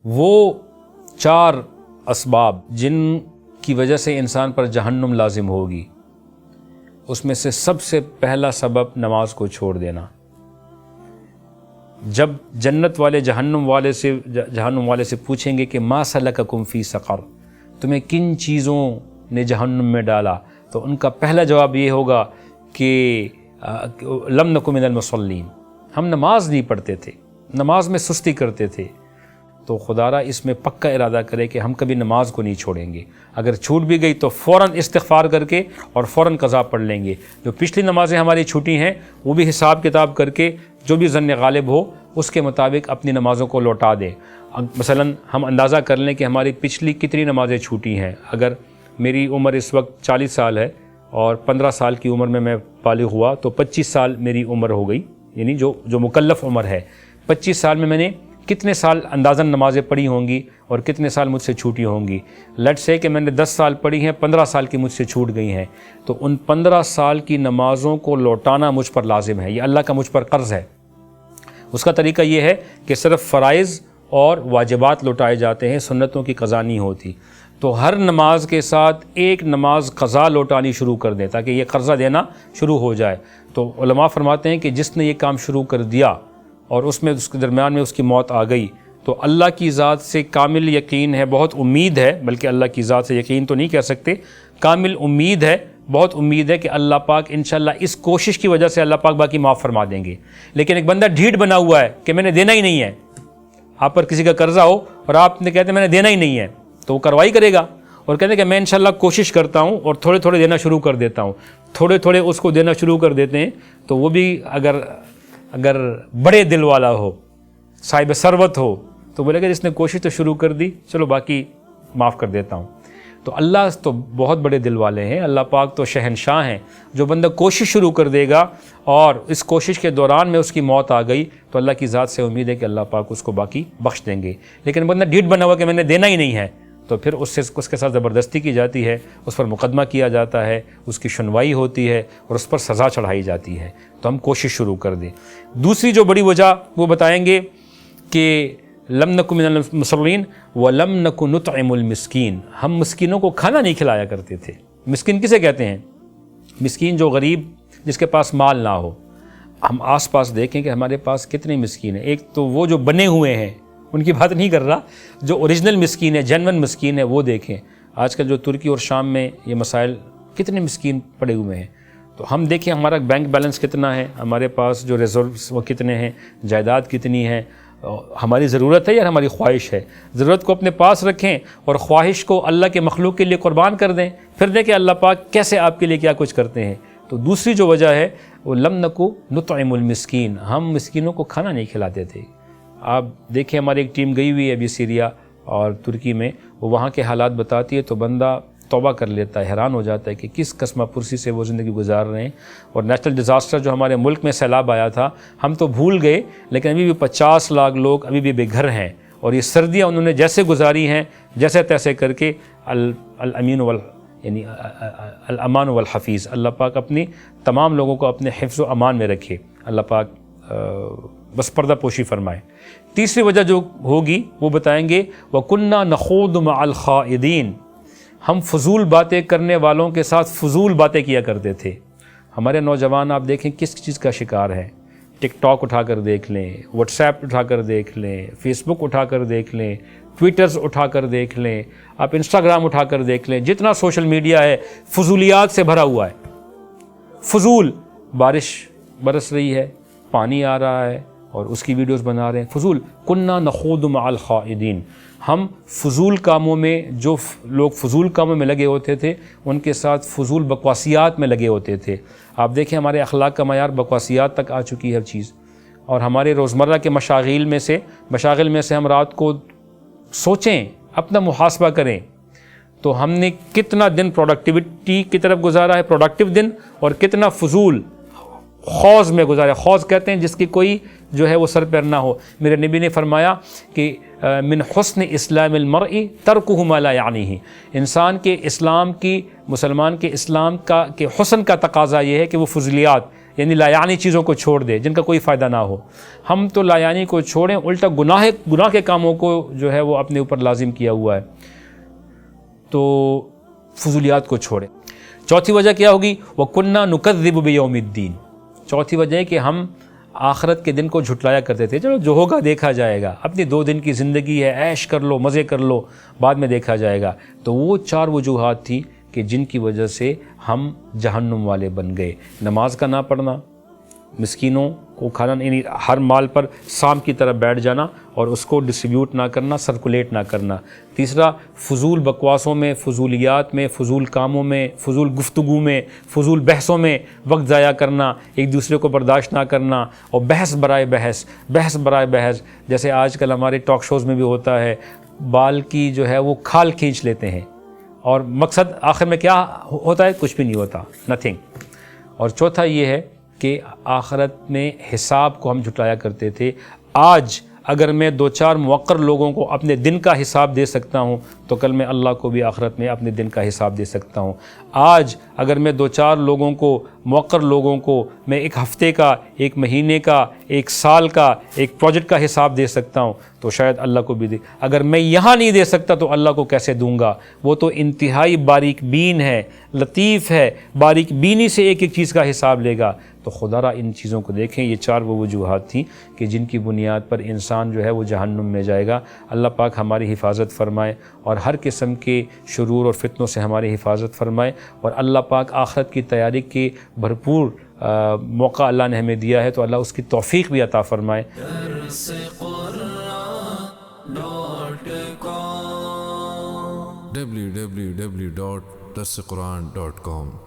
وہ 4 اسباب جن کی وجہ سے انسان پر جہنم لازم ہوگی، اس میں سے سب سے پہلا سبب نماز کو چھوڑ دینا۔ جب جنت والے جہنم والے سے پوچھیں گے کہ ما سلککم فی سقر، تمہیں کن چیزوں نے جہنم میں ڈالا، تو ان کا پہلا جواب یہ ہوگا کہ لم نکن من المصلین، ہم نماز نہیں پڑھتے تھے، نماز میں سستی کرتے تھے۔ تو خدارا اس میں پکا ارادہ کرے کہ ہم کبھی نماز کو نہیں چھوڑیں گے، اگر چھوٹ بھی گئی تو فوراً استغفار کر کے اور فوراً قضا پڑھ لیں گے۔ جو پچھلی نمازیں ہماری چھوٹی ہیں وہ بھی حساب کتاب کر کے جو بھی ظن غالب ہو اس کے مطابق اپنی نمازوں کو لوٹا دیں۔ مثلا ہم اندازہ کر لیں کہ ہماری پچھلی کتنی نمازیں چھوٹی ہیں۔ اگر میری عمر اس وقت 40 سال ہے اور 15 سال کی عمر میں بالغ ہوا تو 25 سال میری عمر ہو گئی، یعنی جو مکلف عمر ہے۔ 25 سال میں نے کتنے سال اندازاً نمازیں پڑھی ہوں گی اور کتنے سال مجھ سے چھوٹی ہوں گی؟ لیٹس سے کہ میں نے 10 سال پڑھی ہیں، 15 سال کی مجھ سے چھوٹ گئی ہیں، تو ان 15 سال کی نمازوں کو لوٹانا مجھ پر لازم ہے، یہ اللہ کا مجھ پر قرض ہے۔ اس کا طریقہ یہ ہے کہ صرف فرائض اور واجبات لوٹائے جاتے ہیں، سنتوں کی قضا نہیں ہوتی۔ تو ہر نماز کے ساتھ ایک نماز قضا لوٹانی شروع کر دیں تاکہ یہ قرضہ دینا شروع ہو جائے۔ تو علماء فرماتے ہیں کہ جس نے یہ کام شروع کر دیا اور اس کے درمیان میں اس کی موت آ گئی تو اللہ کی ذات سے کامل یقین ہے، بہت امید ہے، بلکہ اللہ کی ذات سے یقین تو نہیں کہہ سکتے، کامل امید ہے، بہت امید ہے کہ اللہ پاک انشاءاللہ اس کوشش کی وجہ سے اللہ پاک باقی معاف فرما دیں گے۔ لیکن ایک بندہ ڈھیٹ بنا ہوا ہے کہ میں نے دینا ہی نہیں ہے، آپ پر کسی کا قرضہ ہو اور آپ نے کہتے ہیں میں نے دینا ہی نہیں ہے، تو وہ کارروائی کرے گا اور کہتے ہیں کہ میں انشاءاللہ کوشش کرتا ہوں اور تھوڑے تھوڑے دینا شروع کر دیتا ہوں، تھوڑے تھوڑے اس کو دینا شروع کر دیتے ہیں۔ تو وہ بھی اگر بڑے دل والا ہو، صاحب ثروت ہو، تو بولے کہ جس نے کوشش تو شروع کر دی، چلو باقی معاف کر دیتا ہوں۔ تو اللہ تو بہت بڑے دل والے ہیں، اللہ پاک تو شہنشاہ ہیں۔ جو بندہ کوشش شروع کر دے گا اور اس کوشش کے دوران میں اس کی موت آ گئی تو اللہ کی ذات سے امید ہے کہ اللہ پاک اس کو باقی بخش دیں گے۔ لیکن بندہ ڈھیٹ بنا ہوا کہ میں نے دینا ہی نہیں ہے، تو پھر اس کے ساتھ زبردستی کی جاتی ہے، اس پر مقدمہ کیا جاتا ہے، اس کی سنوائی ہوتی ہے اور اس پر سزا چڑھائی جاتی ہے۔ تو ہم کوشش شروع کر دیں۔ دوسری جو بڑی وجہ وہ بتائیں گے کہ لم نکن من المصلین ولم نکن نطعم المسکین، ہم مسکینوں کو کھانا نہیں کھلایا کرتے تھے۔ مسکین کسے کہتے ہیں؟ مسکین جو غریب، جس کے پاس مال نہ ہو۔ ہم آس پاس دیکھیں کہ ہمارے پاس کتنے مسکین ہیں۔ ایک تو وہ جو بنے ہوئے ہیں، ان کی بات نہیں کر رہا، جو اوریجنل مسکین ہے، جینون مسکین ہے، وہ دیکھیں۔ آج کل جو ترکی اور شام میں یہ مسائل، کتنے مسکین پڑے ہوئے ہیں۔ تو ہم دیکھیں ہمارا بینک بیلنس کتنا ہے، ہمارے پاس جو ریزروز وہ کتنے ہیں، جائیداد کتنی ہے، ہماری ضرورت ہے یا ہماری خواہش ہے؟ ضرورت کو اپنے پاس رکھیں اور خواہش کو اللہ کے مخلوق کے لیے قربان کر دیں، پھر دیکھیں اللہ پاک کیسے آپ کے لیے کیا کچھ کرتے ہیں۔ تو دوسری جو وجہ ہے وہ لم نکن نطعم المسکین، ہم مسکینوں کو کھانا نہیں کھلاتے تھے۔ آپ دیکھیں ہماری ایک ٹیم گئی ہوئی ہے ابھی سیریا اور ترکی میں، وہ وہاں کے حالات بتاتی ہے تو بندہ توبہ کر لیتا ہے، حیران ہو جاتا ہے کہ کس قسمہ پرسی سے وہ زندگی گزار رہے ہیں۔ اور نیچرل ڈیزاسٹر جو ہمارے ملک میں سیلاب آیا تھا، ہم تو بھول گئے، لیکن ابھی بھی 50 لاکھ لوگ ابھی بھی بے گھر ہیں، اور یہ سردیاں انہوں نے جیسے گزاری ہیں، جیسے تیسے کر کے یعنی الامان والحفیظ، اللہ پاک اپنی تمام لوگوں کو اپنے حفظ و امان میں رکھے، اللہ پاک بس پردہ پوشی فرمائے۔ تیسری وجہ جو ہوگی وہ بتائیں گے وَكُنَّا نَخُوضُ مَعَ الْخَائِضِينَ، ہم فضول باتیں کرنے والوں کے ساتھ فضول باتیں کیا کرتے تھے۔ ہمارے نوجوان آپ دیکھیں کس چیز کا شکار ہیں، ٹک ٹاک اٹھا کر دیکھ لیں، واٹس ایپ اٹھا کر دیکھ لیں، فیس بک اٹھا کر دیکھ لیں، ٹویٹرز اٹھا کر دیکھ لیں، آپ انسٹاگرام اٹھا کر دیکھ لیں، جتنا سوشل میڈیا ہے فضولیات سے بھرا ہوا ہے۔ فضول، بارش برس رہی ہے، پانی آ رہا ہے اور اس کی ویڈیوز بنا رہے ہیں، فضول۔ کُنَّا نَخُوضُ مَعَ الْخَائِضِينَ، ہم فضول کاموں میں، جو لوگ فضول کاموں میں لگے ہوتے تھے ان کے ساتھ فضول بکواسیات میں لگے ہوتے تھے۔ آپ دیکھیں ہمارے اخلاق کا معیار بکواسیات تک آ چکی ہے ہر چیز، اور ہمارے روزمرہ کے مشاغل میں سے ہم رات کو سوچیں، اپنا محاسبہ کریں تو ہم نے کتنا دن پروڈکٹیوٹی کی طرف گزارا ہے، پروڈکٹیو دن، اور کتنا فضول خوض میں گزارا۔ خوض کہتے ہیں جس کی کوئی جو ہے وہ سر پیر نہ ہو۔ میرے نبی نے فرمایا کہ من حسن اسلام المرء ترکہ ما لا یعنیہ، مسلمان کے اسلام کا کہ حسن کا تقاضا یہ ہے کہ وہ فضولیات یعنی لایانی چیزوں کو چھوڑ دے جن کا کوئی فائدہ نہ ہو. ہم تو لایانی کو چھوڑیں، الٹا گناہ کے کاموں کو جو ہے وہ اپنے اوپر لازم کیا ہوا ہے. تو فضولیات کو چھوڑیں. چوتھی وجہ کیا ہوگی؟ وَكُنَّا نُكَذِّبُ بِيَوْمِ الدِّينِ. چوتھی وجہ ہے کہ ہم آخرت کے دن کو جھٹلایا کرتے تھے. چلو جو ہوگا دیکھا جائے گا، اپنی 2 دن کی زندگی ہے، عیش کر لو، مزے کر لو، بعد میں دیکھا جائے گا. تو وہ 4 وجوہات تھی کہ جن کی وجہ سے ہم جہنم والے بن گئے. نماز کا نہ پڑھنا، مسکینوں کو کھانا، یعنی ہر مال پر سام کی طرح بیٹھ جانا اور اس کو ڈسٹریبیوٹ نہ کرنا، سرکولیٹ نہ کرنا. تیسرا، فضول بکواسوں میں، فضولیات میں، فضول کاموں میں، فضول گفتگو میں، فضول بحثوں میں وقت ضائع کرنا، ایک دوسرے کو برداشت نہ کرنا، اور بحث برائے بحث جیسے آج کل ہمارے ٹاک شوز میں بھی ہوتا ہے. بال کی جو ہے وہ کھال کھینچ لیتے ہیں اور مقصد آخر میں کیا ہوتا ہے؟ کچھ بھی نہیں ہوتا، نتھنگ. اور چوتھا یہ ہے کہ آخرت میں حساب کو ہم جھٹلایا کرتے تھے. آج اگر میں 2-4 موقر لوگوں کو اپنے دن کا حساب دے سکتا ہوں تو کل میں اللہ کو بھی آخرت میں اپنے دن کا حساب دے سکتا ہوں. آج اگر میں 2-4 لوگوں کو، موقر لوگوں کو، میں 1 ہفتے کا، 1 مہینے کا، 1 سال کا، 1 پروجیکٹ کا حساب دے سکتا ہوں تو شاید اللہ کو بھی دے. اگر میں یہاں نہیں دے سکتا تو اللہ کو کیسے دوں گا؟ وہ تو انتہائی باریک بین ہے، لطیف ہے، باریک بینی سے ایک چیز کا حساب لے گا. تو خدا را ان چیزوں کو دیکھیں. یہ 4 وہ وجوہات تھیں کہ جن کی بنیاد پر انسان جو ہے وہ جہنم میں جائے گا. اللہ پاک ہماری حفاظت فرمائے اور ہر قسم کے شرور اور فتنوں سے ہماری حفاظت فرمائے. اور اللہ پاک آخرت کی تیاری کے بھرپور موقع اللہ نے ہمیں دیا ہے تو اللہ اس کی توفیق بھی عطا فرمائے. www.darsequran.com